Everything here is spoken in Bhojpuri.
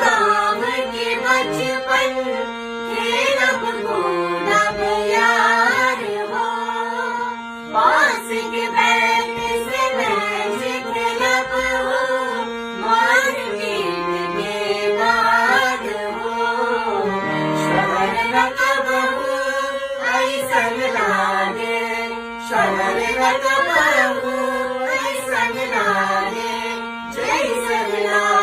गाँव के बचपन खेलब कूदब यार हो, बांस के बैट से मैच खेलब हो, मारपीट के बाद हो, शहर रकबहू ऐसन लागे, शहर रकबहू ऐसन लागे, जैसन लागे